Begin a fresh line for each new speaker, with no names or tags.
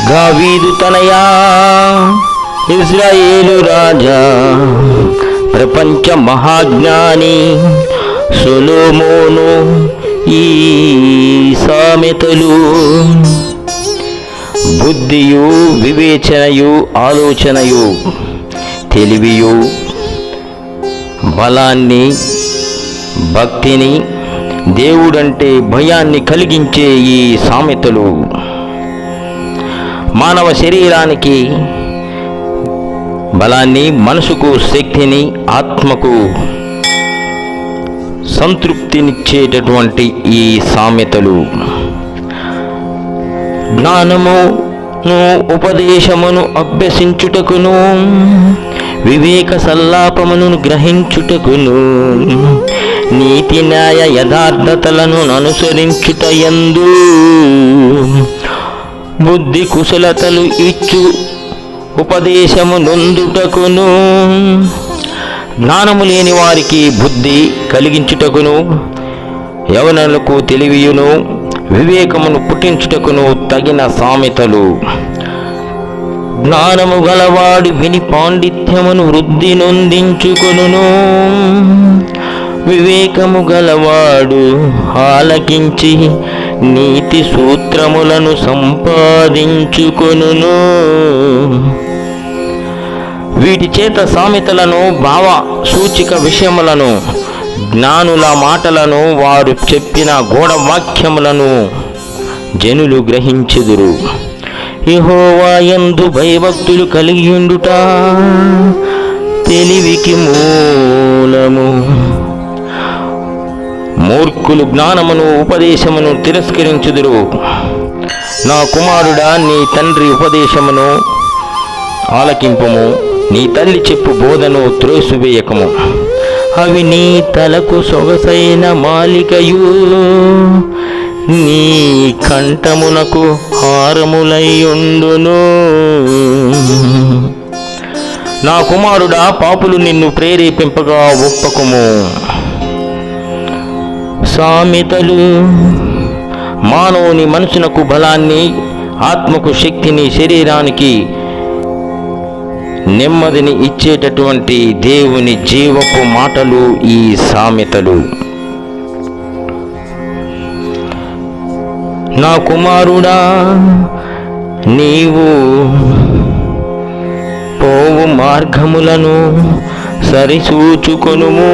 దావీదు తనయా ఇజ్రాయేలు రాజా ప్రపంచ మహాజ్ఞాని సొలొమోను ఈ సామెతలు బుద్ధియు వివేచనయు ఆలోచనయు తెలివియు బలాన్ని భక్తిని దేవుడంటే భయాన్ని కలిగించే ఈ సామెతలు మానవ శరీరానికి బలాన్ని, మనసుకు శక్తిని, ఆత్మకు సంతృప్తినిచ్చేటటువంటి ఈ సామెతలు జ్ఞానమును ఉపదేశమును అభ్యసించుటకును వివేక సల్లాపమును గ్రహించుటకును నీతి న్యాయ యథార్థతలను అనుసరించుటయందు బుద్ధి కుశలతలు ఇచ్చు ఉపదేశము నొందుటకును జ్ఞానము లేని వారికి బుద్ధి కలిగించుటకును యవనులకు తెలివియును వివేకమును పుట్టించుటకును తగిన సామెతలు జ్ఞానము గలవాడు విని పాండిత్యమును వృద్ధి నొందించుకొనును వివేకము గలవాడు ఆలకించి నీతి సూత్రములను సంపాదించుకొనును వీటి చేత సామెతలను భావ సూచిక విషయములను జ్ఞానుల మాటలను వారు చెప్పిన గూఢవాక్యములను జనులు గ్రహించెదరు. యెహోవా యందు భయభక్తులు కలిగియుండుట తెలివికి మూలము. మూర్ఖులు జ్ఞానమును ఉపదేశమును తిరస్కరించుదురు. నా కుమారుడా, నీ తండ్రి ఉపదేశమును ఆలకింపుము, నీ తల్లి చెప్పు బోధను త్రోసివేయకము. అవి నీ తలకు సొగసైన మాలికయు నీ కంఠమునకు హారములైయుండును. నా కుమారుడా, పాపులు నిన్ను ప్రేరేపింపగా ఒప్పకుము. సామెతలు మానవుని మనసునకు బలాన్ని, ఆత్మకు శక్తిని, శరీరానికి నెమ్మదిని ఇచ్చేటటువంటి దేవుని జీవపు మాటలు ఈ సామెతలు. నా కుమారుడా, నీవు పోవు మార్గములను సరిచూచుకొనుము.